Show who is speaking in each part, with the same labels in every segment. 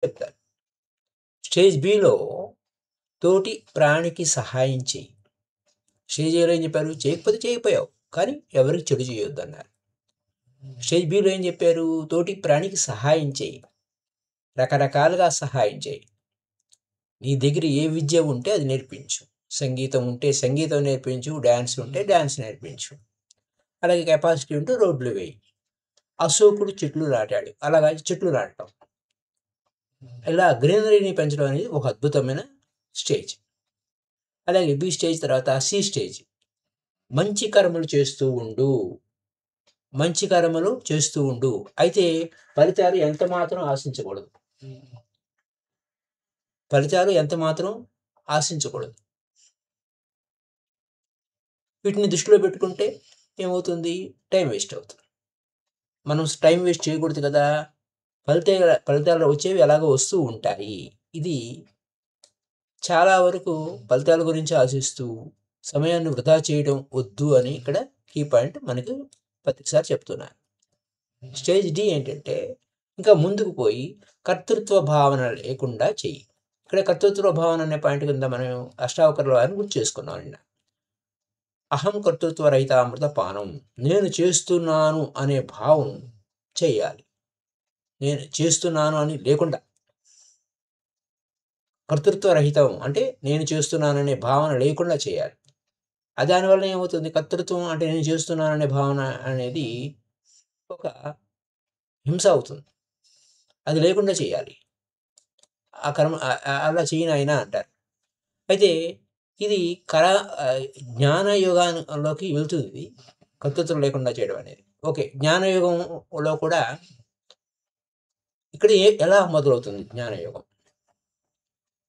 Speaker 1: చెప్తారు. Stage below తోటి ప్రాణికి సహాయం చేయి. స్టేజ్ ఏలో ఏం చెప్పారు? చేయకపోతే చేయకపోయావు, కానీ ఎవరికి చెడు చేయొద్దు అన్నారు. స్టేజ్ బిలో ఏం చెప్పారు? తోటి ప్రాణికి సహాయం చేయి, రకరకాలుగా సహాయం చేయి. నీ దగ్గర ఏ విద్య ఉంటే అది నేర్పించు. సంగీతం ఉంటే సంగీతం నేర్పించు, డ్యాన్స్ ఉంటే డ్యాన్స్ నేర్పించు. అలాగే కెపాసిటీ ఉంటే రోడ్లు వేయి. అశోకుడు చెట్లు నాటాడు, అలాగా చెట్లు నాటడం. ఇలా గ్రీనరీని పెంచడం అనేది ఒక అద్భుతమైన స్టేజ్. అలాగే బి స్టేజ్ తర్వాత సి స్టేజ్. మంచి కర్మలు చేస్తూ ఉండు, మంచి కర్మలు చేస్తూ ఉండు. అయితే ఫలితాలు ఎంత మాత్రం ఆశించకూడదు. ఫలితాలు ఎంత మాత్రం ఆశించకూడదు. వీటిని దృష్టిలో పెట్టుకుంటే ఏమవుతుంది? టైం వేస్ట్ అవుతుంది. మనం టైం వేస్ట్ చేయకూడదు కదా. ఫలితాలు వచ్చేవి ఎలాగో వస్తూ ఉంటాయి. ఇది చాలా వరకు ఫలితాల గురించి ఆశిస్తూ సమయాన్ని వృధా చేయడం వద్దు అని ఇక్కడ కీ పాయింట్ మనకి ప్రతిసారి చెప్తున్నారు. స్టేజ్ డి ఏంటంటే ఇంకా ముందుకు పోయి కర్తృత్వ భావన లేకుండా చెయ్యి. ఇక్కడ కర్తృత్వ భావన అనే పాయింట్ కింద మనం అష్టావకర వారిని గుర్తు చేసుకున్నాం నిన్న. అహం కర్తృత్వ రహిత అమృత పానం. నేను చేస్తున్నాను అనే భావం చేయాలి. నేను చేస్తున్నాను అని లేకుండా, కర్తృత్వ రహితం అంటే నేను చేస్తున్నాననే భావన లేకుండా చేయాలి. దానివల్ల ఏమవుతుంది? కర్తృత్వం అంటే నేను చేస్తున్నాననే భావన అనేది ఒక హింస అవుతుంది. అది లేకుండా చేయాలి. ఆ కర్మ అలా చేయను ఆయన అంటారు. అయితే ఇది జ్ఞానయోగంలోకి వెళ్తుంది, కర్తృత్వం లేకుండా చేయడం అనేది. ఓకే, జ్ఞానయోగంలో కూడా ఇక్కడ ఎలా మొదలవుతుంది జ్ఞానయోగం?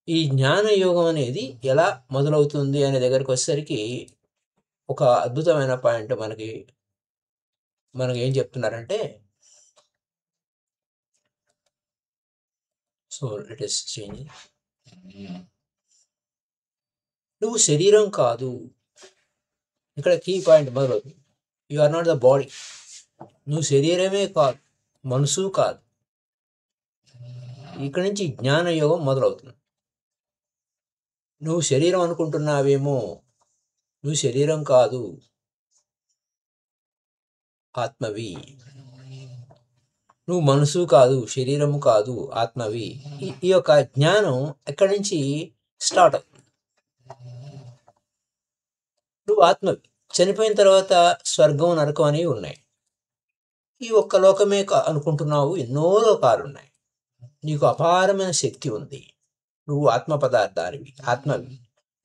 Speaker 1: ఈ జ్ఞానయోగం అనేది ఎలా మొదలవుతుంది అనే దగ్గరికి వచ్చేసరికి ఒక అద్భుతమైన పాయింట్ మనకి ఏం చెప్తున్నారంటే, సో ఇట్ ఈస్ చేంజ్. నువ్వు శరీరం కాదు. ఇక్కడ కీ పాయింట్ మొదలవుతుంది. You are not the body. నువ్వు శరీరమే కాదు, మనసు కాదు. ఇక్కడ నుంచి జ్ఞానయోగం మొదలవుతుంది. నువ్వు శరీరం అనుకుంటున్నావేమో, నువ్వు శరీరం కాదు, ఆత్మవి. నువ్వు మనసు కాదు, శరీరము కాదు, ఆత్మవి. ఈ యొక్క జ్ఞానం ఎక్కడి నుంచి స్టార్ట్ అవుతుంది? నువ్వు ఆత్మవి. చనిపోయిన తర్వాత స్వర్గం, నరకం అనేవి ఉన్నాయి. ఈ ఒక్క లోకమే అనుకుంటున్నావు, ఎన్నో లోకాలు ఉన్నాయి. నీకు అపారమైన శక్తి ఉంది. నువ్వు ఆత్మ పదార్థానివి, ఆత్మవి.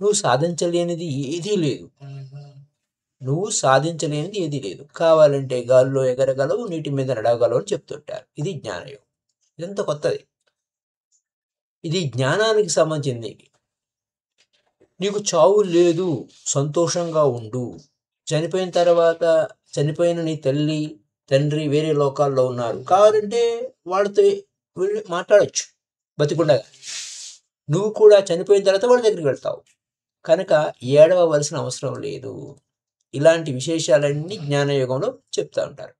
Speaker 1: నువ్వు సాధించలేనిది ఏదీ లేదు. నువ్వు సాధించలేనిది ఏదీ లేదు. కావాలంటే గాల్లో ఎగరగలవు, నీటి మీద నడవగలవు అని చెప్తుంటారు. ఇది జ్ఞానయోగం. ఇదంతా కొత్తది. ఇది జ్ఞానానికి సంబంధించింది. నీకు చావు లేదు, సంతోషంగా ఉండు. చనిపోయిన తర్వాత చనిపోయిన నీ తల్లి, తండ్రి వేరే లోకాల్లో ఉన్నారు. కావాలంటే వాళ్ళతో వెళ్ళి మాట్లాడచ్చు బతికుండగా. నువ్వు కూడా చనిపోయిన తర్వాత వాళ్ళ దగ్గరికి వెళ్తావు. కనుక ఏడవలసిన అవసరం లేదు. ఇలాంటి విశేషాలన్నీ జ్ఞానయోగంలో చెప్తూ ఉంటారు.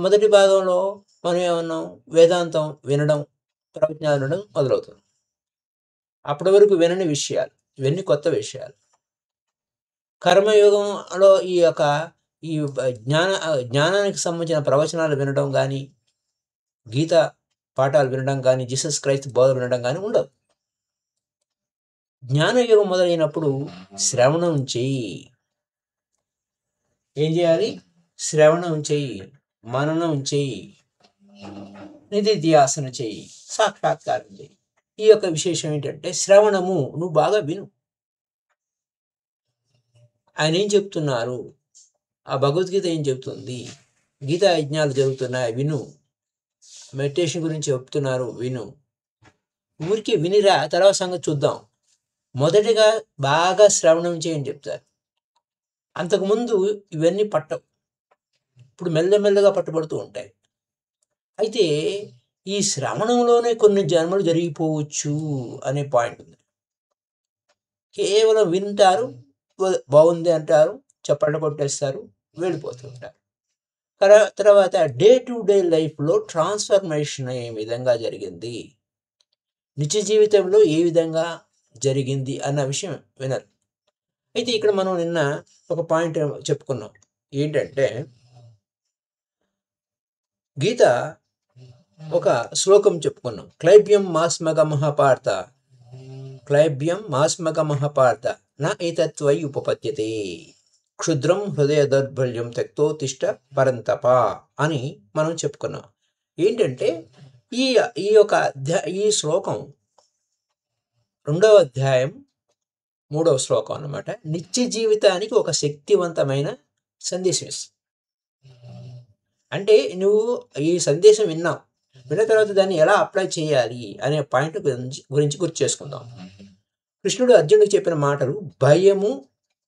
Speaker 1: మొదటి భాగంలో మనం ఏమన్నాం? వేదాంతం వినడం, ప్రవచనాలు వినడం మొదలవుతుంది. అప్పటి వరకు వినని విషయాలు, ఇవన్నీ కొత్త విషయాలు. కర్మయోగంలో ఈ జ్ఞానానికి సంబంధించిన ప్రవచనాలు వినడం కానీ, గీత పాఠాలు వినడం కానీ, జీసస్ క్రైస్ట్ బోధ వినడం కానీ ఉండవు. జ్ఞానయోగం మొదలైనప్పుడు శ్రవణం చెయ్యి. ఏం చేయాలి? శ్రవణం చెయ్యి, మననం చెయ్యి, నిధిధ్యాసన చెయ్యి, సాక్షాత్కారం చెయ్యి. ఈ యొక్క విశేషం ఏంటంటే శ్రవణము. నువ్వు బాగా విను. ఆయన ఏం చెప్తున్నారు, ఆ భగవద్గీత ఏం చెప్తుంది, గీతా యజ్ఞాలు జరుగుతున్నాయి విను, మెడిటేషన్ గురించి చెప్తున్నారు విను. ఊరికే వినిరా, తర్వాత సంగతి చూద్దాం. మొదటిగా బాగా శ్రవణం చేయని చెప్తారు. అంతకుముందు ఇవన్నీ పట్టవు, ఇప్పుడు మెల్లమెల్లగా పట్టుబడుతూ ఉంటాయి. అయితే ఈ శ్రవణంలోనే కొన్ని జన్మలు జరిగిపోవచ్చు అనే పాయింట్ ఉంది. కేవలం వింటారు, బాగుంది అంటారు, చప్పట్లు కొట్టేస్తారు, వెళ్ళిపోతూ ఉంటారు. తర్వాత డే టు డే లైఫ్లో ట్రాన్స్ఫర్మేషన్ ఏ విధంగా జరిగింది, నిత్య జీవితంలో ఏ విధంగా జరిగింది అన్న విషయం వినరు. అయితే ఇక్కడ మనం నిన్న ఒక పాయింట్ చెప్పుకున్నాం. ఏంటంటే గీత ఒక శ్లోకం చెప్పుకున్నాం. క్లైబ్యం మాస్మగ మహాపార్థ, క్లైబ్యం మాస్మగ మహాపార్థ నా ఏతత్వై ఉపపద్యతే, క్షుద్రం హృదయ దౌర్బల్యం త్యక్తోతిష్ట పరంతప అని మనం చెప్పుకున్నాం. ఏంటంటే ఈ ఈ యొక్క ఈ శ్లోకం 2వ అధ్యాయం 3వ శ్లోకం అన్నమాట. నిత్య జీవితానికి ఒక శక్తివంతమైన సందేశం ఇస్తుంది. అంటే నువ్వు ఈ సందేశం విన్నావు, విన్న తర్వాత దాన్ని ఎలా అప్లై చేయాలి అనే పాయింట్ గురించి గుర్తు చేసుకుందాం. కృష్ణుడు అర్జునుడికి చెప్పిన మాటలు భయము,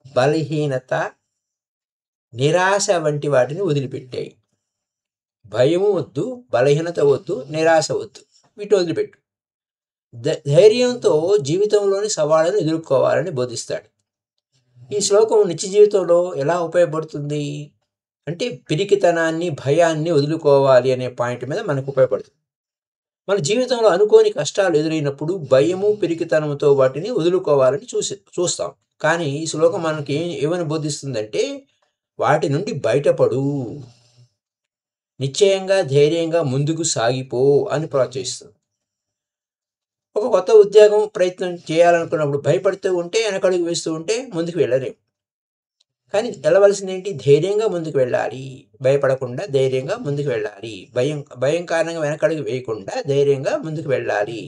Speaker 1: బలహీనత, నిరాశ వంటి వాటిని వదిలిపెట్టాయి. భయము వద్దు, బలహీనత వద్దు, నిరాశ వద్దు, వీటిని వదిలిపెట్టు. ధైర్యంతో జీవితంలోని సవాళ్ళను ఎదుర్కోవాలని బోధిస్తాడు. ఈ శ్లోకం నిత్య జీవితంలో ఎలా ఉపయోగపడుతుంది అంటే పిరికితనాన్ని, భయాన్ని వదులుకోవాలి అనే పాయింట్ మీద మనకు ఉపయోగపడుతుంది. మన జీవితంలో అనుకోని కష్టాలు ఎదురైనప్పుడు భయము, పిరికితనంతో వాటిని వదులుకోవాలని చూస్తాం. కానీ ఈ శ్లోకం మనకి ఏమని బోధిస్తుందంటే వాటి నుండి బయటపడు, నిశ్చయంగా ధైర్యంగా ముందుకు సాగిపో అని ప్రోత్సహిస్తుంది. ఒక కొత్త ఉద్యోగం ప్రయత్నం చేయాలనుకున్నప్పుడు భయపడుతూ ఉంటే, వెనకడుగు వేస్తూ ఉంటే ముందుకు వెళ్ళలేము. కానీ వెళ్ళవలసింది ఏంటి? ధైర్యంగా ముందుకు వెళ్ళాలి, భయపడకుండా ధైర్యంగా ముందుకు వెళ్ళాలి. భయం కారణంగా వెనకడుగు వేయకుండా ధైర్యంగా ముందుకు వెళ్ళాలి.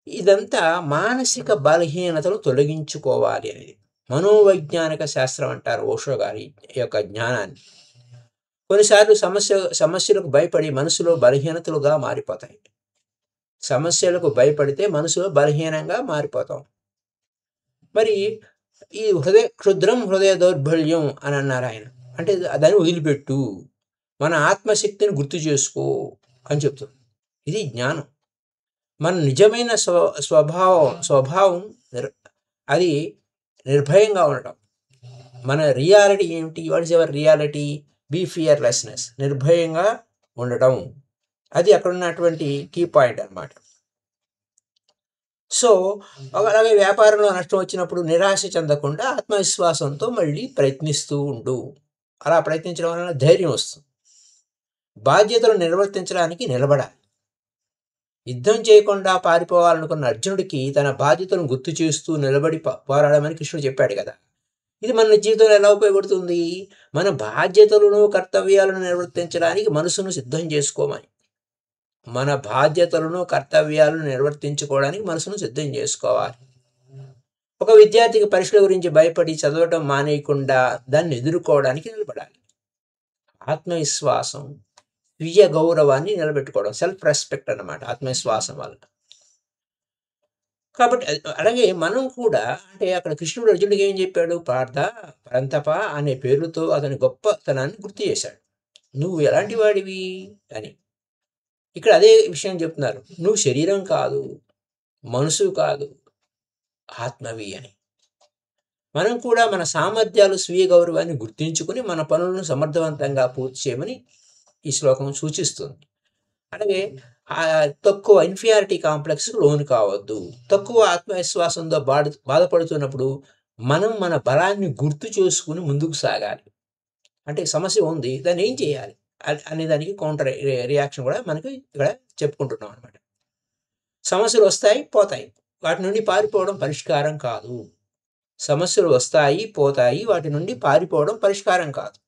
Speaker 1: ఇదంతా మానసిక బలహీనతలు తొలగించుకోవాలి అనేది మనోవైజ్ఞానిక శాస్త్రం అంటారు ఓషో గారి యొక్క జ్ఞానాన్ని. కొన్నిసార్లు సమస్యలకు భయపడి మనసులో బలహీనతలుగా మారిపోతాయి. సమస్యలకు భయపడితే మనసులో బలహీనంగా మారిపోతాం. మరి ఈ క్షుద్రం హృదయ దౌర్బల్యం అని అన్నారు ఆయన. అంటే దాన్ని వదిలిపెట్టు, మన ఆత్మశక్తిని గుర్తు చేసుకో అని చెప్తుంది. ఇది జ్ఞానం. మన నిజమైన స్వభావం అది నిర్భయంగా ఉండటం. మన రియాలిటీ ఏమిటి? What is our reality? Be fearlessness, నిర్భయంగా ఉండటం. అది అక్కడ ఉన్నటువంటి కీ పాయింట్ అన్నమాట. సో అలాగే వ్యాపారంలో నష్టం వచ్చినప్పుడు నిరాశ చెందకుండా ఆత్మవిశ్వాసంతో మళ్ళీ ప్రయత్నిస్తూ ఉండు. అలా ప్రయత్నించడం వలన ధైర్యం వస్తుంది. బాధ్యతలు నిర్వర్తించడానికి నిలబడాలి. యుద్ధం చేయకుండా పారిపోవాలనుకున్న అర్జునుడికి తన బాధ్యతలను గుర్తు చేస్తూ నిలబడి పోరాడమని కృష్ణుడు చెప్పాడు కదా. ఇది మన జీవితంలో ఎలా ఉపయోగపడుతుంది? మన బాధ్యతలను, కర్తవ్యాలను నిర్వర్తించడానికి మనసును సిద్ధం చేసుకోమని. మన బాధ్యతలను, కర్తవ్యాలను నిర్వర్తించుకోవడానికి మనసును సిద్ధం చేసుకోవాలి. ఒక విద్యార్థికి పరీక్షల గురించి భయపడి చదవటం మానేయకుండా దాన్ని ఎదుర్కోవడానికి నిలబడాలి. ఆత్మవిశ్వాసం, స్వీయ గౌరవాన్ని నిలబెట్టుకోవడం, సెల్ఫ్ రెస్పెక్ట్ అన్నమాట ఆత్మవిశ్వాసం వల్ల. కాబట్టి అలాగే మనం కూడా, అంటే అక్కడ కృష్ణుడు అర్జునుడికి ఏం చెప్పాడు? పార్థ, పరంతప అనే పేరుతో అతని గొప్పతనాన్ని గుర్తు చేశాడు. నువ్వు ఎలాంటి వాడివి అని. ఇక్కడ అదే విషయం చెప్తున్నారు. నువ్వు శరీరం కాదు, మనసు కాదు, ఆత్మవి అని. మనం కూడా మన సామర్థ్యాలు, స్వీయ గౌరవాన్ని గుర్తించుకుని మన పనులను సమర్థవంతంగా పూర్తి చేయమని ఈ శ్లోకం సూచిస్తుంది. అలాగే తక్కువ ఇన్ఫీరియారిటీ కాంప్లెక్స్ లోను కావద్దు. తక్కువ ఆత్మవిశ్వాసంతో బాధపడుతున్నప్పుడు మనం మన బలాన్ని గుర్తు చేసుకుని ముందుకు సాగాలి. అంటే సమస్య ఉంది, దాన్ని ఏం చేయాలి అనే దానికి కౌంటర్ రియాక్షన్ కూడా మనకి ఇక్కడ చెప్పుకుంటున్నాం అనమాట. సమస్యలు వస్తాయి, పోతాయి. వాటి నుండి పారిపోవడం పరిష్కారం కాదు. సమస్యలు వస్తాయి, పోతాయి. వాటి నుండి పారిపోవడం పరిష్కారం కాదు.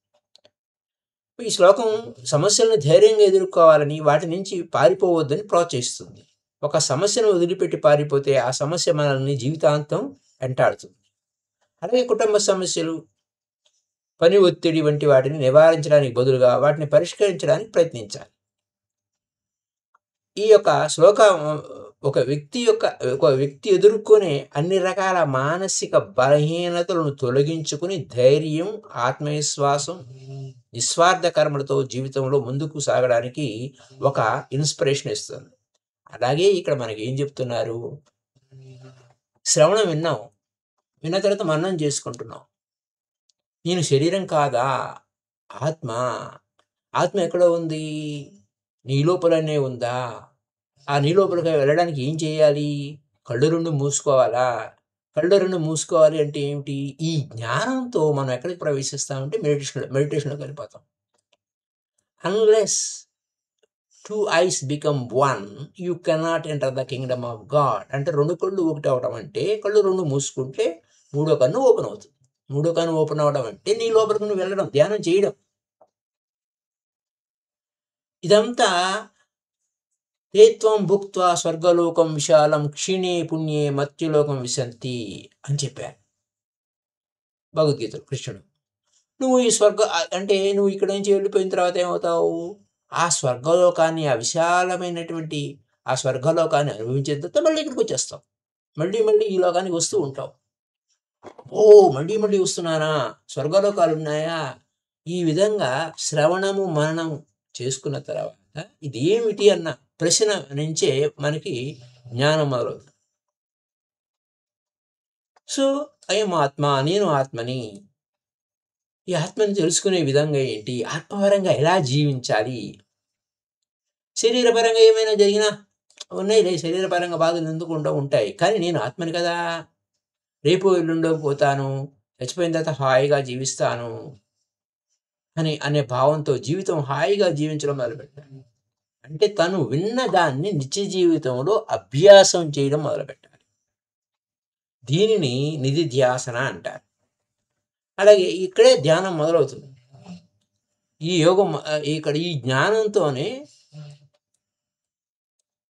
Speaker 1: ఈ శ్లోకం సమస్యలను ధైర్యంగా ఎదుర్కోవాలని, వాటి నుంచి పారిపోవద్దని ప్రోత్సహిస్తుంది. ఒక సమస్యను వదిలిపెట్టి పారిపోతే ఆ సమస్య మనల్ని జీవితాంతం వెంటాడుతుంది. అలాగే కుటుంబ సమస్యలు, పని ఒత్తిడి వంటి వాటిని నివారించడానికి బదులుగా వాటిని పరిష్కరించడానికి ప్రయత్నించాలి. ఈ యొక్క శ్లోకం ఒక వ్యక్తి ఎదుర్కొనే అన్ని రకాల మానసిక బలహీనతలను తొలగించుకుని ధైర్యం, ఆత్మవిశ్వాసం, నిస్వార్థ కర్మలతో జీవితంలో ముందుకు సాగడానికి ఒక ఇన్స్పిరేషన్ ఇస్తుంది. అలాగే ఇక్కడ మనకి ఏం చెప్తున్నారు? శ్రవణం విన్నాం, విన్న తర్వాత మననం చేసుకుంటున్నాం. నేను శరీరం కాదా, ఆత్మ. ఆత్మ ఎక్కడ ఉంది? నీ లోపలనే ఉందా? ఆ నీ లోపలికి వెళ్ళడానికి ఏం చేయాలి? కళ్ళు 2 మూసుకోవాలా? కళ్ళు 2 మూసుకోవాలి అంటే ఏమిటి? ఈ జ్ఞానంతో మనం ఎక్కడికి ప్రవేశిస్తామంటే మెడిటేషన్‌లోకి వెళ్ళిపోతాం. Unless 2 ice become 1 you cannot enter the Kingdom of God. అంటే 2 కళ్ళు ఒకటవ్వడం అంటే కళ్ళు 2 మూసుకుంటే మూడో కన్ను ఓపెన్ అవుతుంది. మూడో కన్ను ఓపెన్ అవ్వడం అంటే నీ లోపలికి నువ్వు వెళ్ళడం, ధ్యానం చేయడం. ఇదంతా "తే త్వం భుక్త్వా స్వర్గలోకం విశాలం క్షీణే పుణ్యే మర్త్యలోకం విశంతి" అని చెప్పారు భగవద్గీతలో కృష్ణుడు. నువ్వు ఈ అంటే నువ్వు ఇక్కడి నుంచి వెళ్ళిపోయిన తర్వాత ఏమవుతావు? ఆ స్వర్గలోకాన్ని, ఆ విశాలమైనటువంటి ఆ స్వర్గలోకాన్ని అనుభవించిన తర్వాత మళ్ళీ ఇక్కడికొచ్చేస్తావు. మళ్ళీ మళ్ళీ ఈ లోకానికి వస్తూ ఉంటావు. ఓహ్! మళ్ళీ మళ్ళీ వస్తున్నానా? స్వర్గలోకాలున్నాయా? ఈ విధంగా శ్రవణము, మననము చేసుకున్న తర్వాత ఇదేమిటి అన్న ప్రశ్న నుంచే మనకి జ్ఞానం మొదలవుతుంది. సో, అయం ఆత్మ, నేను ఆత్మని. ఈ ఆత్మని తెలుసుకునే విధంగా ఏంటి? ఆత్మపరంగా ఎలా జీవించాలి? శరీరపరంగా ఏమైనా జరిగినా ఉన్నాయిలే, శరీరపరంగా బాధలు ఎందుకు ఉంటాయి. కానీ నేను ఆత్మని కదా! రేపో ఎల్లుండో పోతాను. చచ్చిపోయిన తర్వాత హాయిగా జీవిస్తాను అనే భావంతో జీవితం హాయిగా జీవించడం మొదలుపెట్టాలి. అంటే తను విన్న దాన్ని నిత్య జీవితంలో అభ్యాసం చేయడం మొదలుపెట్టాలి. దీనిని నిధిధ్యాసన అంటారు. అలాగే ఇక్కడే ధ్యానం మొదలవుతుంది. ఈ యోగం ఇక్కడ ఈ జ్ఞానంతోనే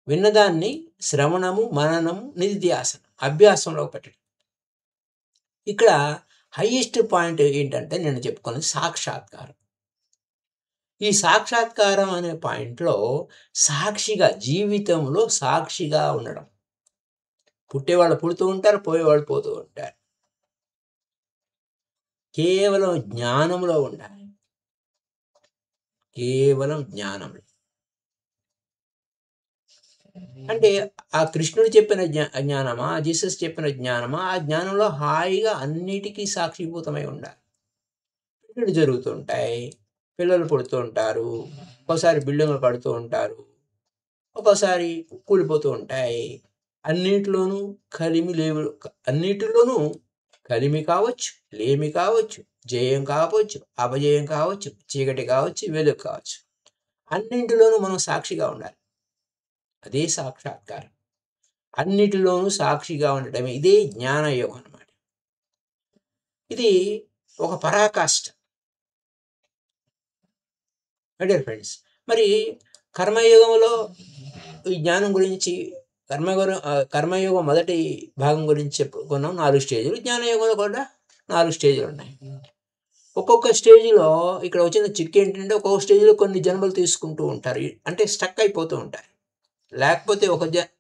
Speaker 1: విన్నదాన్ని శ్రవణము, మననము, నిధిధ్యాసన అభ్యాసంలో పెట్టడం. ఇక్కడ హైయెస్ట్ పాయింట్ ఏంటంటే నేను చెప్పుకున్నది సాక్షాత్కారం. ఈ సాక్షాత్కారం అనే పాయింట్‌లో సాక్షిగా, జీవితంలో సాక్షిగా ఉండడం. పుట్టేవాళ్ళు పుడుతూ ఉంటారు, పోయేవాళ్ళు పోతూ ఉంటారు. కేవలం జ్ఞానంలో ఉండాలి. కేవలం జ్ఞానంలో. అంటే ఆ కృష్ణుడు చెప్పిన జ్ఞానమా, జీసస్ చెప్పిన జ్ఞానమా, ఆ జ్ఞానంలో హాయిగా అన్నిటికీ సాక్షిభూతమై ఉండాలి. పెళ్ళిళ్ళు జరుగుతూ ఉంటాయి. పిల్లలు పుడుతూ ఉంటారు. ఒక్కోసారి బిల్డింగులు కడుతూ ఉంటారు. ఒక్కోసారి కూలిపోతూ ఉంటాయి. అన్నిటిలోనూ అన్నిటిలోనూ కలిమి కావచ్చు, లేమి కావచ్చు, జయం కావచ్చు, అపజయం కావచ్చు, చీకటి కావచ్చు, వెలుగు కావచ్చు. అన్నింటిలోనూ మనం సాక్షిగా ఉండాలి. అదే సాక్షాత్కారం. అన్నిటిలోనూ సాక్షిగా ఉండటమే ఇదే జ్ఞానయోగం అన్నమాట. ఇది ఒక పరాకాష్ఠ. మై డియర్ ఫ్రెండ్స్, మరి కర్మయోగంలో ఈ జ్ఞానం గురించి కర్మయోగం మొదటి భాగం గురించి చెప్పుకున్నాం 4 స్టేజ్‌లు. జ్ఞానయోగంలో కూడా 4 స్టేజ్‌లు ఉన్నాయి. ఒక్కొక్క స్టేజ్‌లో ఇక్కడ వచ్చిన చిక్కేంటంటే ఒక్కొక్క స్టేజ్‌లో కొన్ని జన్మలు తీసుకుంటూ ఉంటారు. అంటే స్టక్ అయిపోతూ ఉంటారు. లేకపోతే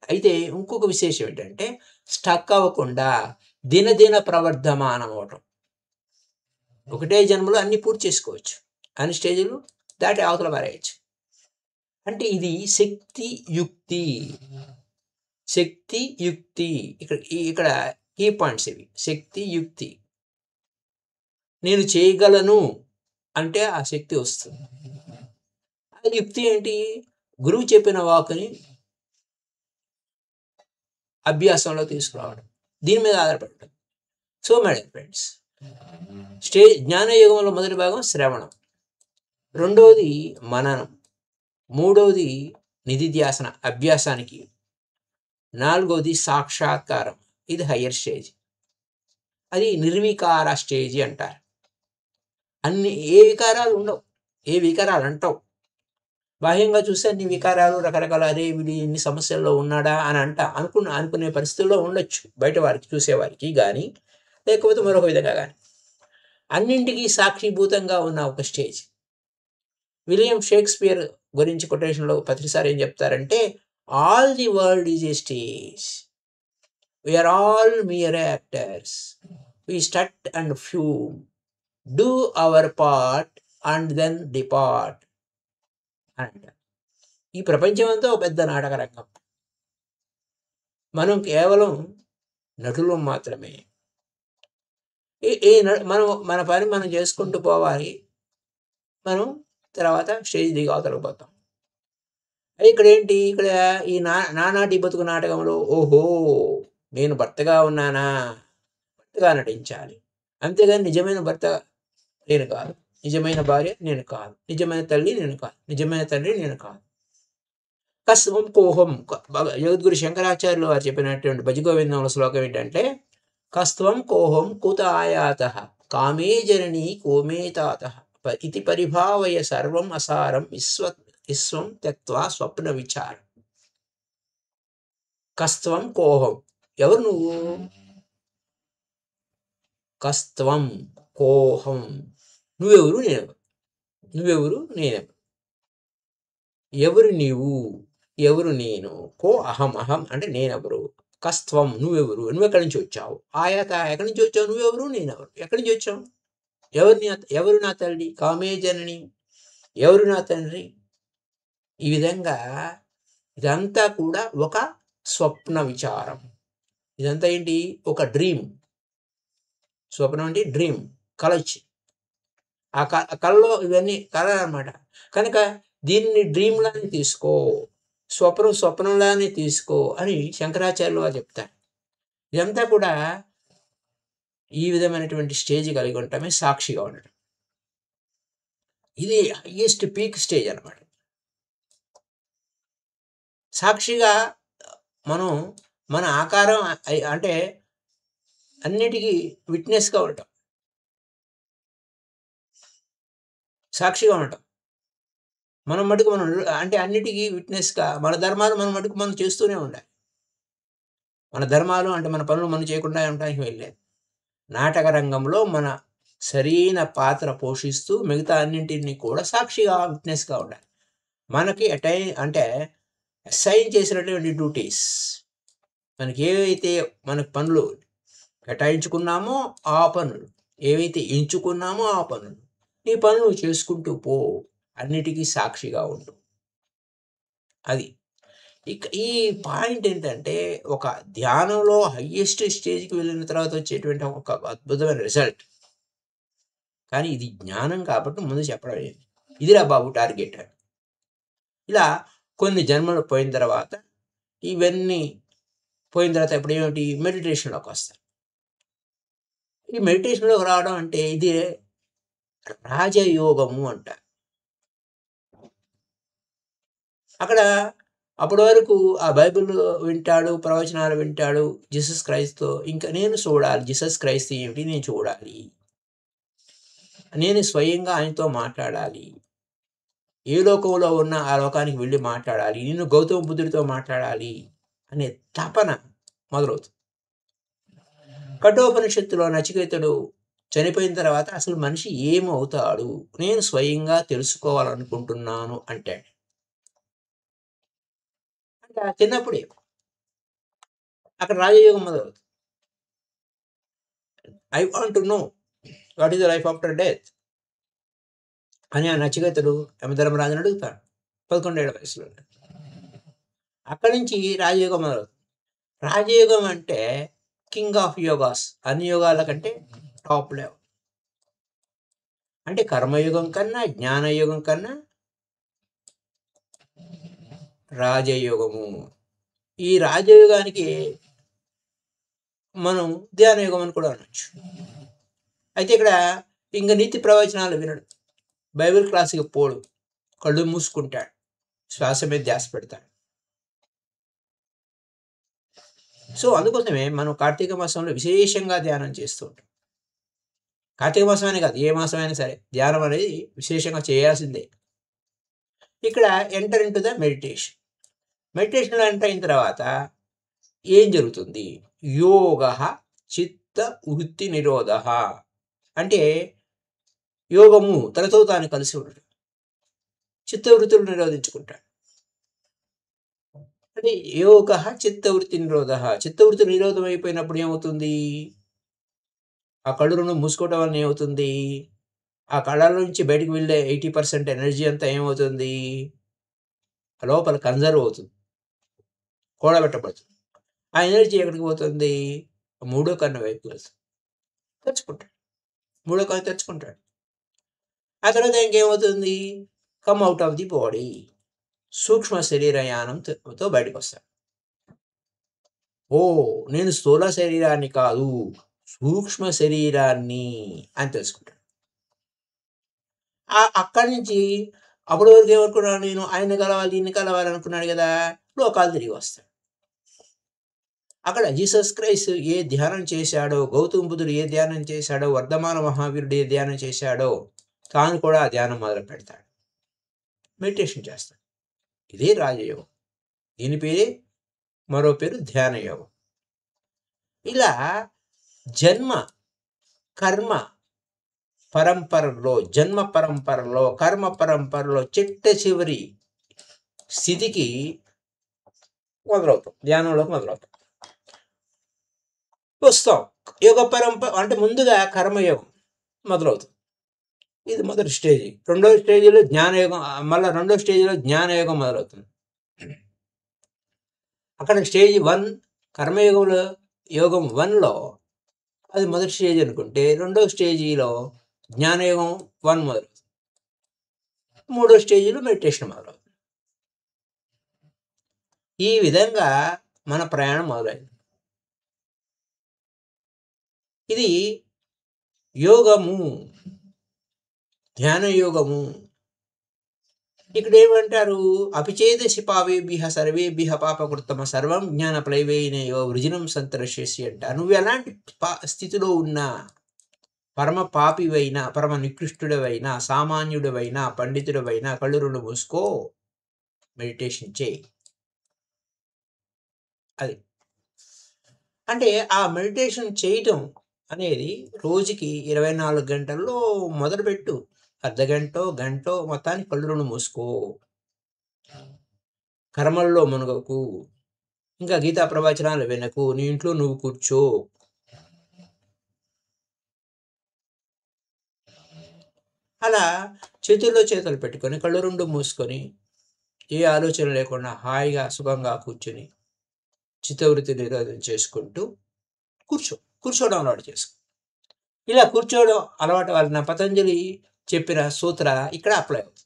Speaker 1: అయితే ఇంకొక విశేషం ఏంటంటే స్టక్ అవ్వకుండా దినదిన ప్రవర్ధమానం అవ్వటం. ఒకటే జన్మలో అన్నీ పూర్తి చేసుకోవచ్చు. అన్ని స్టేజ్‌లు దాటి అవతల పారేయొచ్చు. అంటే ఇది శక్తి యుక్తి. శక్తి యుక్తి ఇక్కడ కీ పాయింట్స్ ఇవి. శక్తి యుక్తి. నేను చేయగలను అంటే ఆ శక్తి వస్తుంది. ఆ యుక్తి ఏంటి? గురువు చెప్పిన వాక్కుని అభ్యాసంలో తీసుకురావడం. దీని మీద ఆధారపడటం. సో మై డియర్ ఫ్రెండ్స్, జ్ఞానయోగంలో మొదటి భాగం శ్రవణం, రెండవది మననం, మూడవది నిధిధ్యాసన అభ్యాసానికి, నాలుగవది సాక్షాత్కారం. ఇది హయ్యర్ స్టేజ్. అది నిర్వికార స్టేజి అంటారు. ఏ వికారాలు ఉండవు. ఏ వికారాలు అంటావు. బాహ్యంగా చూస్తే అన్ని వికారాలు రకరకాల అరే వీడు ఎన్ని సమస్యల్లో ఉన్నాడా అని అనుకునే పరిస్థితుల్లో ఉండొచ్చు బయట వారికి, చూసేవారికి కానీ, లేకపోతే మరొక విధంగా కానీ. అన్నింటికీ సాక్షిభూతంగా ఉన్న ఒక స్టేజ్. విలియం షేక్స్పియర్ గురించి కొటేషన్లో ప్రతిసారి ఏం చెప్తారంటే, all the world is a stage, we are all mere actors, we strut and fume, do our part and then depart అంట. ఈ ప్రపంచం అంతా ఒక పెద్ద నాటక రంగం. మనం కేవలం నటులం మాత్రమే. మనం మన పని మనం చేసుకుంటూ పోవాలి. మనం తర్వాత స్టేజ్ దిగి అవతలకు పోతాం. ఇక్కడ ఏంటి, ఇక్కడ ఈ నానాటి బతుకు నాటకంలో ఓహో నేను భర్తగా ఉన్నానా, భర్తగా నటించాలి. అంతేగాని నిజమైన భర్త నేను కాదు, నిజమైన భార్య నేను కాదు, నిజమైన తల్లి నేను కాదు, నిజమైన తండ్రి నేను కాదు. కస్వం కోహం జగద్గురు శంకరాచార్యులు వారు చెప్పినటువంటి భజగోవిందంలో శ్లోకం ఏంటంటే, కస్త్వం కోహం కుత ఆయాత కామే జననీ కోమే తాత ఇది పరిభావయ సర్వం అసారం విశ్వం త్యక్త్వా స్వప్న విచారం. కస్త్వం కోహం, ఎవరు నువ్వు? కస్త్వం కోహం, నువ్వెవరు నేనెవరు, నువ్వెవరు నేనెవరు, ఎవరు నీవు, ఎవరు నేను, కో అహం, అహం అంటే నేనెవరు, కస్త్వం నువ్వెవరు, నువ్వెక్కడి నుంచి వచ్చావు, ఆయాత ఎక్కడి నుంచి వచ్చావు, నువ్వెవరు నేనెవరు, ఎక్కడి నుంచి వచ్చావు, ఎవరు నా తల్లి, కామే జనని ఎవరు నా తండ్రి. ఈ విధంగా ఇదంతా కూడా ఒక స్వప్న విచారం. ఇదంతా ఏంటి, ఒక డ్రీమ్. స్వప్నం అంటే డ్రీమ్, కలొచ్చి ఆ కళలో ఇవన్నీ కళ అనమాట. కనుక దీన్ని డ్రీమ్లానే తీసుకో, స్వప్నంలానే తీసుకో అని శంకరాచార్యులు వారు చెప్తారు. ఇదంతా కూడా ఈ విధమైనటువంటి స్టేజ్ కలిగి ఉండటమే సాక్షిగా ఉండటం. ఇది హైయెస్ట్ పీక్ స్టేజ్ అనమాట. సాక్షిగా మనం మన ఆకారం అంటే అన్నిటికీ విట్నెస్గా ఉండటం, సాక్షిగా ఉండటం. మనం మటుకు మనం అంటే అన్నిటికీ విట్నెస్గా మన ధర్మాలు మనం మటుకు మనం చేస్తూనే ఉండాలి. మన ధర్మాలు అంటే మన పనులు మనం చేయకుండా ఉండడానికి వెళ్ళలేదు. నాటక రంగంలో మన సరైన పాత్ర పోషిస్తూ మిగతా అన్నింటినీ కూడా సాక్షిగా విట్నెస్గా ఉండాలి. మనకి అంటే అసైన్ చేసినటువంటి డ్యూటీస్, మనకి ఏవైతే మనకు పనులు కేటాయించుకున్నామో ఆ పనులు, ఏవైతే ఎంచుకున్నామో ఆ పనులు, నీ పనులు చేసుకుంటూ పో, అన్నిటికీ సాక్షిగా ఉండు. అది ఇక ఈ పాయింట్ ఏంటంటే, ఒక ధ్యానంలో హయ్యెస్ట్ స్టేజ్కి వెళ్ళిన తర్వాత వచ్చేటువంటి ఒక అద్భుతమైన రిజల్ట్. కానీ ఇది జ్ఞానం కాబట్టి ముందు చెప్పడం ఏంటి, ఇదిరా బాబు టార్గెట్ అని. ఇలా కొన్ని జన్మలు పోయిన తర్వాత ఇవన్నీ పోయిన తర్వాత ఇప్పుడు ఏమిటి, మెడిటేషన్లోకి వస్తారు. ఈ మెడిటేషన్లోకి రావడం అంటే ఇది రాజయోగము అంటారు. అక్కడ అప్పటి వరకు ఆ బైబిల్ వింటాడు, ప్రవచనాలు వింటాడు, జీసస్ క్రైస్ట్తో ఇంకా నేను చూడాలి, జీసస్ క్రైస్ట్ ఏమిటి నేను చూడాలి, నేను స్వయంగా ఆయనతో మాట్లాడాలి, ఏ లోకంలో ఉన్న ఆ లోకానికి వెళ్ళి మాట్లాడాలి, నేను గౌతమ బుద్ధుడితో మాట్లాడాలి అనే తపన మొదలవుతుంది. కఠోపనిషత్తులో నచికేతుడు చనిపోయిన తర్వాత అసలు మనిషి ఏమవుతాడు, నేను స్వయంగా తెలుసుకోవాలనుకుంటున్నాను అంటాడు. అంటే చిన్నప్పుడే అక్కడ రాజయోగం మొదలవుతుంది. I want to know what is the life after death అని ఆ నచికేతుడు యమధర్మరాజుని అడుగుతాడు 11 ఏళ్ల వయసులో. అక్కడి నుంచి రాజయోగం మొదలవుతుంది. రాజయోగం అంటే కింగ్ ఆఫ్ యోగాస్, అన్ని యోగాల కంటే టాప్ లెవెల్. అంటే కర్మయుగం కన్నా, జ్ఞానయోగం కన్నా రాజయోగము. ఈ రాజయోగానికి మనం ధ్యానయోగం అని కూడా అనొచ్చు. అయితే ఇక్కడ ఇంక నీతి ప్రవచనాలు వినడు, బైబిల్ క్లాస్కి పోడు, కళ్ళు మూసుకుంటాడు, శ్వాస మీద ధ్యాస పెడతాడు. సో అందుకోసమే మనం కార్తీక మాసంలో విశేషంగా ధ్యానం చేస్తూ ఉంటాం. కార్తీక మాసం అనే కాదు, ఏ మాసమైనా సరే ధ్యానం అనేది విశేషంగా చేయాల్సిందే. ఇక్కడ ఎంటర్ ఇంటు ద మెడిటేషన్. మెడిటేషన్లో ఎంటర్ అయిన తర్వాత ఏం జరుగుతుంది, యోగ చిత్త వృత్తి నిరోధ అంటే యోగము తనతో తాను కలిసి ఉండడం, చిత్తవృత్తులు నిరోధించుకుంటాడు. అంటే యోగ చిత్తవృత్తి నిరోధ. చిత్తవృత్తి నిరోధం అయిపోయినప్పుడు ఏమవుతుంది, ఆ కళ్ళను మూసుకోవడం వల్ల ఏమవుతుంది, ఆ కళ్ళ నుంచి బయటకు వెళ్ళే 80% ఎనర్జీ అంతా ఏమవుతుంది, లోపల కన్జర్వ్ అవుతుంది, కూడబెట్టబడుతుంది. ఆ ఎనర్జీ ఎక్కడికి పోతుంది, మూడో కన్ను వైపు వెళ్తుంది, తెచ్చుకుంటాడు, మూడో కన్ను తెచ్చుకుంటాడు. ఆ తర్వాత ఇంకేమవుతుంది, come out of the body, సూక్ష్మ శరీరయానంతో బయటకు వస్తాడు. ఓ, నేను స్థూల శరీరాన్ని కాదు, సూక్ష్మ శరీరాన్ని అని తెలుసుకుంటాడు. అక్కడి నుంచి అప్పటి వరకు ఏమనుకున్నాడు, నేను ఆయన కలవాలి దీన్ని కలవాలి అనుకున్నాడు కదా, లోకాలు తిరిగి వస్తాడు. అక్కడ జీసస్ క్రైస్ట్ ఏ ధ్యానం చేశాడో, గౌతమ బుద్ధుడు ఏ ధ్యానం చేశాడో, వర్ధమాన మహావీరుడు ఏ ధ్యానం చేశాడో, తాను కూడా ఆ ధ్యానం మొదలు పెడతాడు, మెడిటేషన్ చేస్తాడు. ఇదే రాజయోగం. దీని పేరే, మరో పేరు ధ్యాన యోగం. ఇలా జన్మ కర్మ పరంపరలో, జన్మ పరంపరలో, కర్మ పరంపరలో చిట్ట చివరి స్థితికి మొదలవుతాం, ధ్యానంలోకి మొదలవుతాం, వస్తాం. యోగ పరంపర అంటే ముందుగా కర్మయోగం మొదలవుతుంది. ఇది మొదటి స్టేజ్. రెండో స్టేజ్లో జ్ఞానయోగం, మళ్ళీ రెండో స్టేజ్లో జ్ఞానయోగం మొదలవుతుంది. అక్కడ స్టేజ్ 1 కర్మయోగంలో, యోగం 1లో అది మొదటి స్టేజ్ అనుకుంటే, రెండో స్టేజీలో జ్ఞానయోగం 1 మొదలవుతుంది, మూడో స్టేజీలో మెడిటేషన్ మొదలవుతుంది. ఈ విధంగా మన ప్రయాణం మొదలైంది. ఇది యోగము, ధ్యాన యోగము. ఇక్కడ ఏమంటారు, అపిచేదసి పావేభ్య సర్వేభ్య పాపకృత్తమ సర్వం జ్ఞాన ప్లైవేనయో వృజినం సంతరశేసి అంటారు. నువ్వు ఎలాంటి స్థితిలో ఉన్నా, పరమ పాపివైనా, పరమ నికృష్టుడవైనా, సామాన్యుడవైనా, పండితుడవైనా, కళ్ళు రెండు మూసుకో, మెడిటేషన్ చేయి. అది అంటే ఆ మెడిటేషన్ చేయటం అనేది రోజుకి 24 గంటల్లో మొదలుపెట్టు. అర్ధగంటో గంటో మొత్తానికి కళ్ళు రెండు మూసుకో, కర్మల్లో మునగకు, ఇంకా గీతా ప్రవచనాలు వినకు, నీ ఇంట్లో నువ్వు కూర్చో. అలా చేతుల్లో చేతులు పెట్టుకొని కళ్ళు రెండు మూసుకొని, ఏ ఆలోచన లేకుండా హాయిగా సుఖంగా కూర్చుని చిత్తవృత్తి నిరోధం చేసుకుంటూ కూర్చోవడం అలవాటు చేసుకో. ఇలా కూర్చోవడం అలవాటు వలన పతంజలి చెప్పిన సూత్ర ఇక్కడ అప్లై అవుతుంది.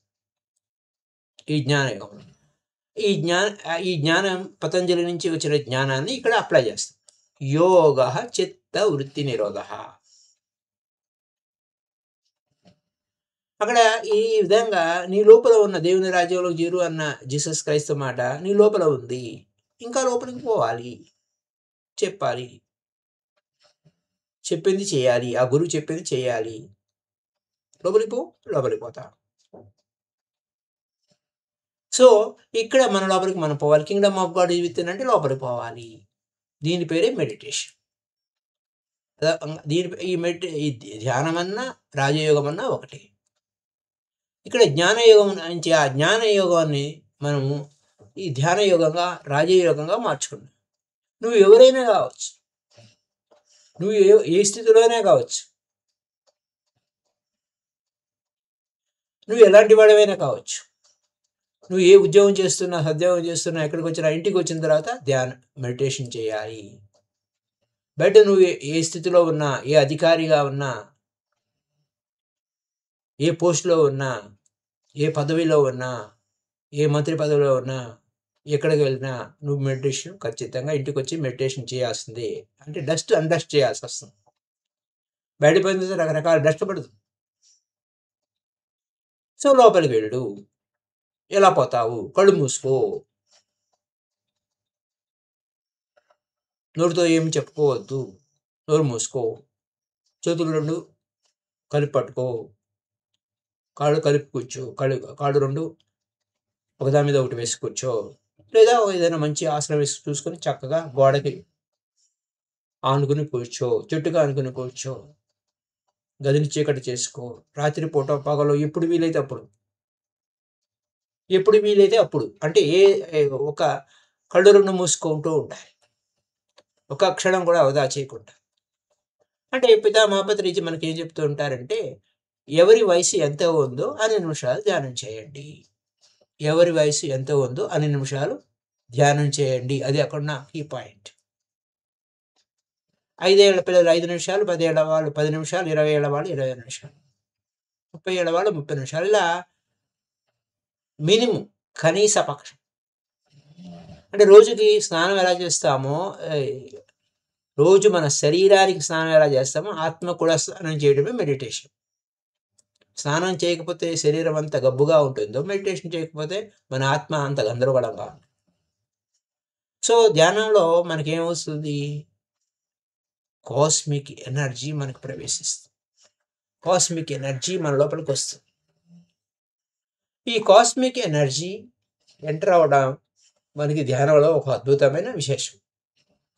Speaker 1: ఈ జ్ఞానయోగం, ఈ జ్ఞానం పతంజలి నుంచి వచ్చిన జ్ఞానాన్ని ఇక్కడ అప్లై చేస్తాం. యోగ చిత్త వృత్తి నిరోధ. అక్కడ ఈ విధంగా నీ లోపల ఉన్న దేవుని రాజ్యంలో జీరు అన్న జీసస్ క్రైస్త మాట నీ లోపల ఉంది. ఇంకా లోపలికి పోవాలి, చెప్పాలి, చెప్పింది చేయాలి, ఆ గురువు చెప్పింది చేయాలి. లోపలికి పోతా. సో ఇక్కడ మన లోపలికి మనం పోవాలి. Kingdom of God is with in అంటే లోపలికి పోవాలి. దీని పేరే మెడిటేషన్. ఈ ధ్యానం అన్నా రాజయోగం అన్నా ఒకటి. ఇక్కడ జ్ఞానయోగం నుంచి ఆ జ్ఞానయోగాన్ని మనము ఈ ధ్యానయోగంగా, రాజయోగంగా మార్చుకున్నాం. నువ్వు ఎవరైనా కావచ్చు, నువ్వు ఏ స్థితిలోనే కావచ్చు, నువ్వు ఎలాంటి వాడివైనా కావచ్చు, నువ్వు ఏ ఉద్యోగం చేస్తున్నా, సద్యోగం చేస్తున్నా, ఎక్కడికి వచ్చినా, ఇంటికి వచ్చిన తర్వాత మెడిటేషన్ చేయాలి. బయట నువ్వు ఏ స్థితిలో ఉన్నా, ఏ అధికారిగా ఉన్నా, ఏ పోస్టులో ఉన్నా, ఏ పదవిలో ఉన్నా, ఏ మంత్రి పదవిలో ఉన్నా, ఎక్కడికి వెళ్ళినా నువ్వు మెడిటేషన్ ఖచ్చితంగా ఇంటికి వచ్చి మెడిటేషన్ చేయాల్సిందే. అంటే డస్ట్ అన్డస్ట్ చేయాల్సి వస్తుంది. బయట పడితే రకరకాల డస్ట్ పడుతుంది. సో లోపలికి వెళ్ళు. ఎలా పోతావు? కళ్ళు మూసుకో, నోటితో ఏమి చెప్పుకోవద్దు, నోరు మూసుకో, చేతులు రెండు కలిపి పట్టుకో, కాళ్ళు కలిపి కూర్చో, కాళ్ళు రెండు ఒకదాని మీద ఒకటి వేసి కూర్చో, లేదా ఏదైనా మంచి ఆసనం వేసి చూసుకొని చక్కగా గోడకి ఆనుకుని కూర్చో, చెట్టుగా ఆనుకుని కూర్చో, గదిని చీకటి చేసుకో. రాత్రిపూట పగలు ఎప్పుడు వీలైతే అప్పుడు అంటే ఒక కళ్ళు రెండు మూసుకుంటూ ఉండాలి, ఒక క్షణం కూడా వృధా చేయకుండా. అంటే పితామహపతి నుంచి మనకి ఏం చెప్తూ ఉంటారంటే, ఎవరి వయసు ఎంత ఉందో అన్ని నిమిషాలు ధ్యానం చేయండి. ఎవరి వయసు ఎంత ఉందో అన్ని నిమిషాలు ధ్యానం చేయండి. అది అక్కడ నా కీ పాయింట్. 5 ఏళ్ల పిల్లలు 5 నిమిషాలు, 10 ఏళ్ల వాళ్ళు 10 నిమిషాలు, 20 ఏళ్ల వాళ్ళు 20 నిమిషాలు, 30 ఏళ్ల వాళ్ళు 30 నిమిషాలు. ఇలా మినిమం, కనీస పక్షం. అంటే రోజుకి స్నానం ఎలా చేస్తామో, రోజు మన శరీరానికి స్నానం ఎలా చేస్తామో ఆత్మ కూడా స్నానం చేయడమే మెడిటేషన్. స్నానం చేయకపోతే శరీరం అంత గబ్బుగా ఉంటుందో, మెడిటేషన్ చేయకపోతే మన ఆత్మ అంత గందరగోళంగా ఉంటుంది. సో ధ్యానంలో మనకేమొస్తుంది? కాస్మిక్ ఎనర్జీ మనకు ప్రవేశిస్తుంది. కాస్మిక్ ఎనర్జీ మన లోపలికి వస్తుంది. ఈ కాస్మిక్ ఎనర్జీ ఎంటర్ అవ్వడం మనకి ధ్యానంలో ఒక అద్భుతమైన విశేషం.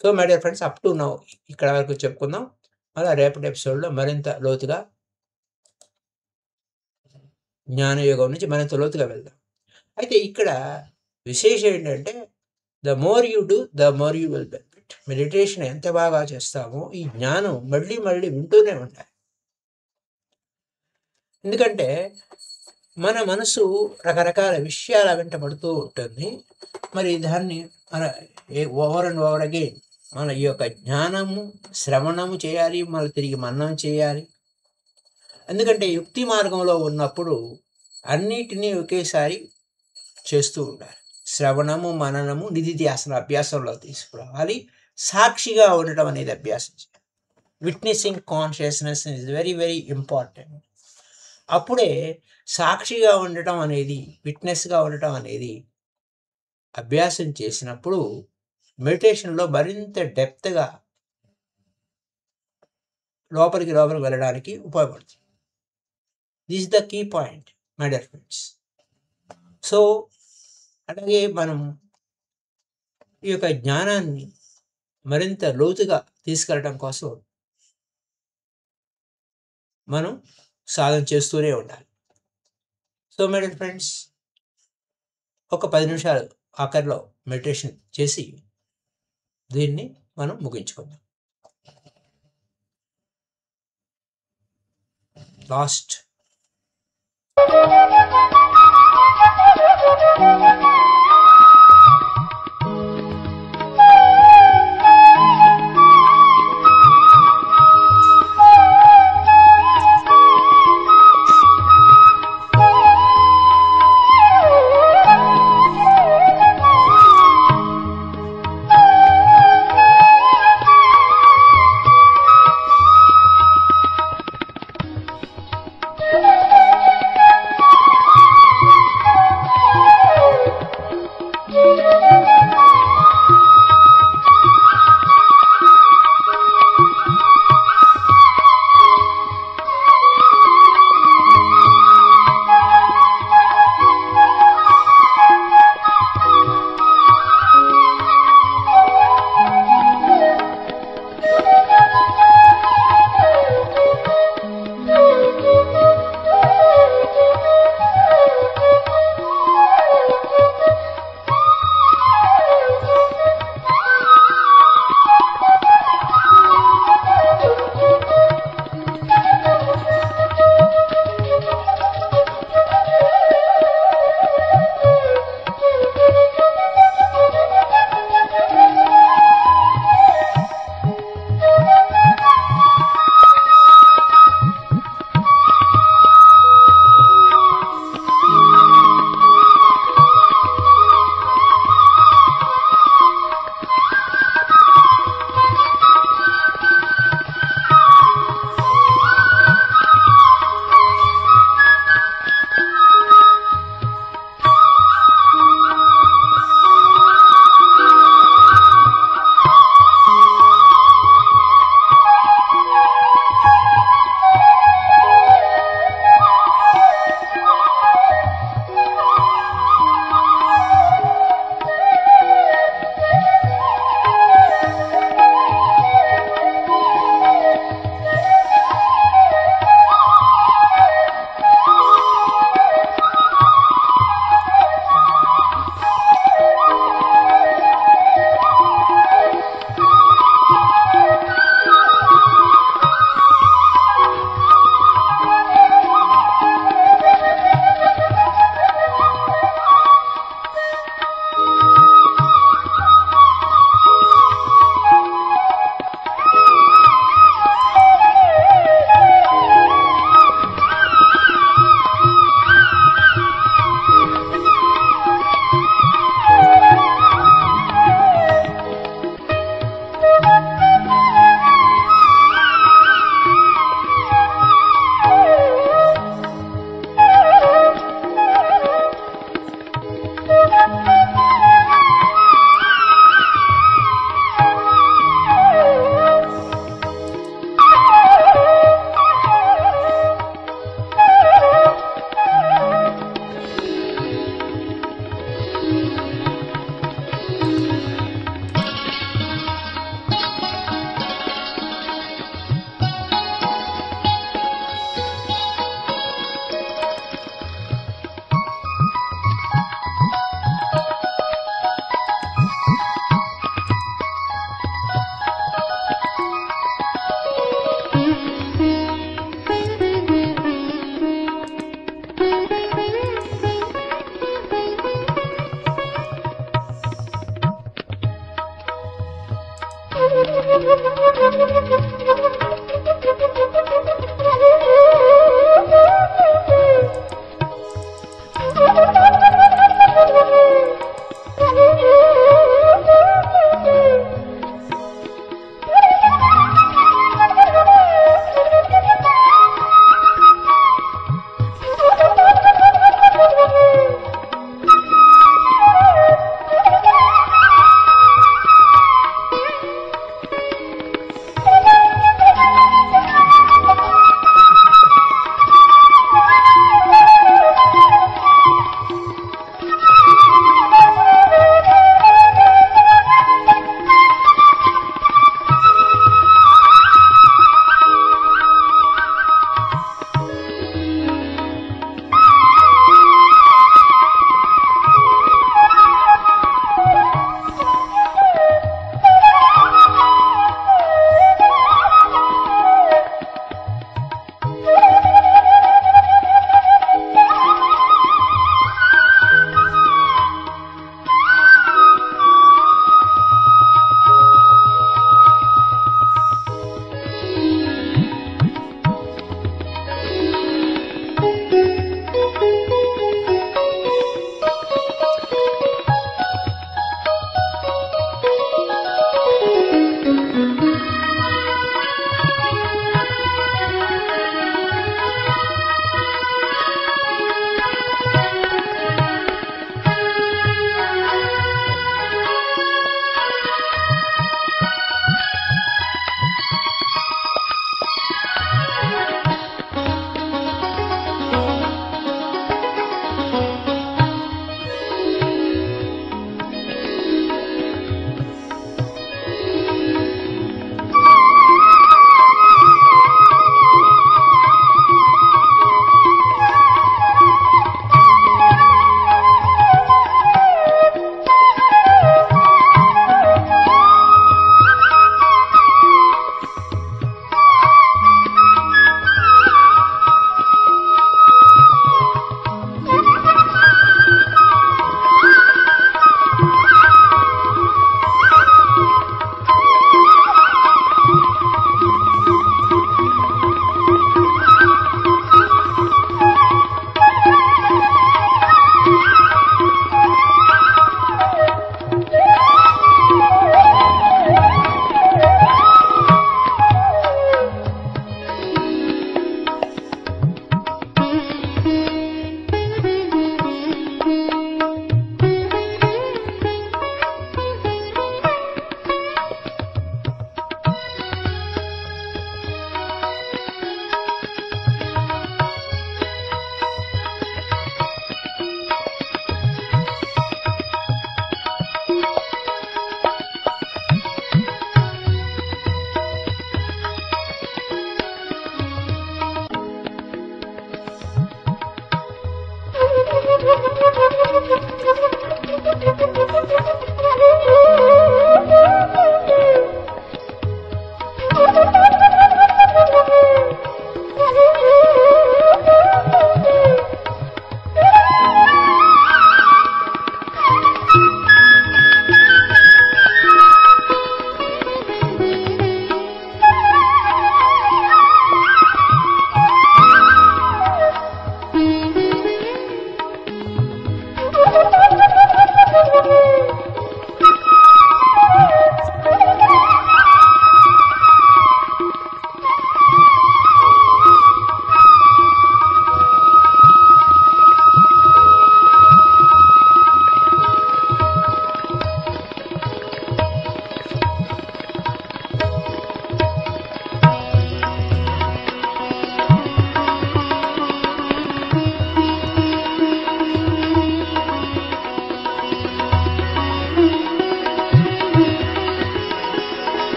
Speaker 1: So my dear friends, up to now ఇక్కడ వరకు చెప్పుకుందాం. అలా రేపటి ఎపిసోడ్లో మరింత లోతుగా జ్ఞానయోగం నుంచి మరింత లోతుగా వెళ్దాం. అయితే ఇక్కడ విశేషం ఏంటంటే, the more you do the more you will benefit. Meditation ఎంత బాగా చేస్తామో ఈ జ్ఞానం మళ్ళీ మళ్ళీ వింటూనే ఉండాలి. ఎందుకంటే మన మనసు రకరకాల విషయాల వెంట పడుతూ ఉంటుంది. మరి దాన్ని మన ఓవర్ అండ్ ఓవర్ అగైన్ మన ఈ యొక్క జ్ఞానము శ్రవణము చేయాలి, మళ్ళీ తిరిగి మననం చేయాలి. ఎందుకంటే యుక్తి మార్గంలో ఉన్నప్పుడు అన్నిటినీ ఒకేసారి చేస్తూ ఉండాలి. శ్రవణము, మననము, నిధిధ్యాసన అభ్యాసంలో తీసుకురావాలి. సాక్షిగా ఉండటం అనేది అభ్యాసం చేయాలి. Witnessing consciousness is very very important. అప్పుడే సాక్షిగా ఉండటం అనేది, విట్నెస్గా ఉండటం అనేది అభ్యాసం చేసినప్పుడు మెడిటేషన్లో మరింత డెప్త్గా లోపలికి వెళ్ళడానికి ఉపయోగపడుతుంది. This the key point my dear friends. So అలాగే మనం ఈ యొక్క జ్ఞానాన్ని మరింత లోతుగా తీసుకెళ్ళడం కోసం మనం సాధన చేస్తూనే ఉండాలి. సో మై డియర్ ఫ్రెండ్స్, ఒక 10 నిమిషాలు ఆఖరిలో మెడిటేషన్ చేసి దీన్ని మనం ముగించుకుందాం. Last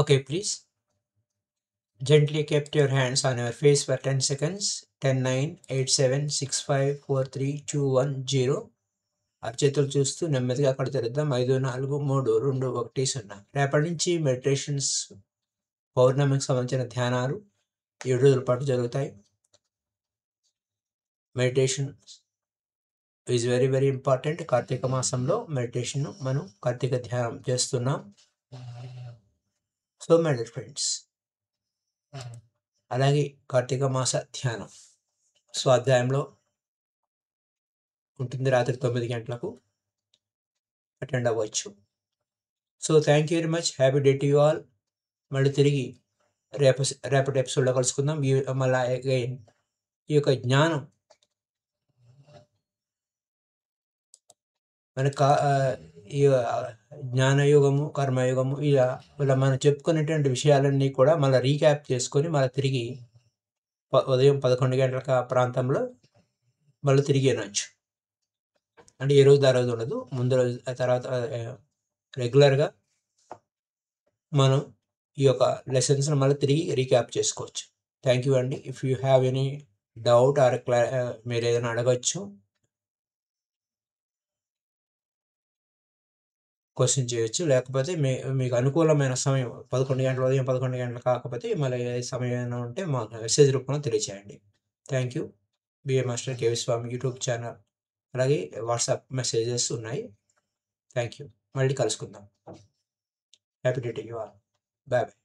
Speaker 1: Okay, please. Gently keep your hands on your face for 10 seconds. 10, 9, 8, 7, 6, 5, 4, 3, 2, 1, 0. అరచేతులు చూస్తూ నెమ్మదిగా అక్కడ తెరుద్దాం. 5, 4, 3, 2, 1, 0. రేపటి నుంచి మెడిటేషన్స్, పౌర్ణమికి సంబంధించిన ధ్యానాలు 7 రోజుల పాటు జరుగుతాయి. Meditation is very very important. Karthika మాసంలో మెడిటేషన్ మనం కార్తీక ధ్యానం చేస్తున్నాం. సో మై డియర్ ఫ్రెండ్స్, అలాగే కార్తీక మాస ధ్యానం స్వాధ్యాయంలో ఉంటుంది. రాత్రి 9 గంటలకు అటెండ్ అవ్వచ్చు. So thank you very much. Happy day to you all. మళ్ళీ తిరిగి రేపటి ఎపిసోడ్లో కలుసుకుందాం. మళ్ళీ అగైన్ ఈ యొక్క జ్ఞానం మన ఈ జ్ఞానయుగము, కర్మయుగము, ఇలా మనం చెప్పుకునేటువంటి విషయాలన్నీ కూడా మళ్ళీ రీక్యాప్ చేసుకొని మళ్ళీ తిరిగి ఉదయం 11 గంటల ప్రాంతంలో మళ్ళీ తిరిగి వినొచ్చు. అంటే ఏ రోజు ఆ రోజు ఉండదు, ముందు రోజు తర్వాత రెగ్యులర్గా మనం ఈ యొక్క లెసన్స్ని మళ్ళీ తిరిగి రీక్యాప్ చేసుకోవచ్చు. థ్యాంక్ యూ అండి. If you have any doubt are మీరు ఏదైనా అడగచ్చు, క్వశ్చన్ చేయొచ్చు. లేకపోతే మీకు అనుకూలమైన సమయం 11 గంటలు, ఉదయం 11 గంటలు కాకపోతే మళ్ళీ ఏ సమయం అయినా ఉంటే మాకు మెసేజ్ రూపంలో తెలియచేయండి. Thank you. BA master KV Swamy YouTube channel, అలాగే వాట్సాప్ మెసేజెస్ ఉన్నాయి. Thank you. మళ్ళీ కలుసుకుందాం. Happy day to you all. Bye bye.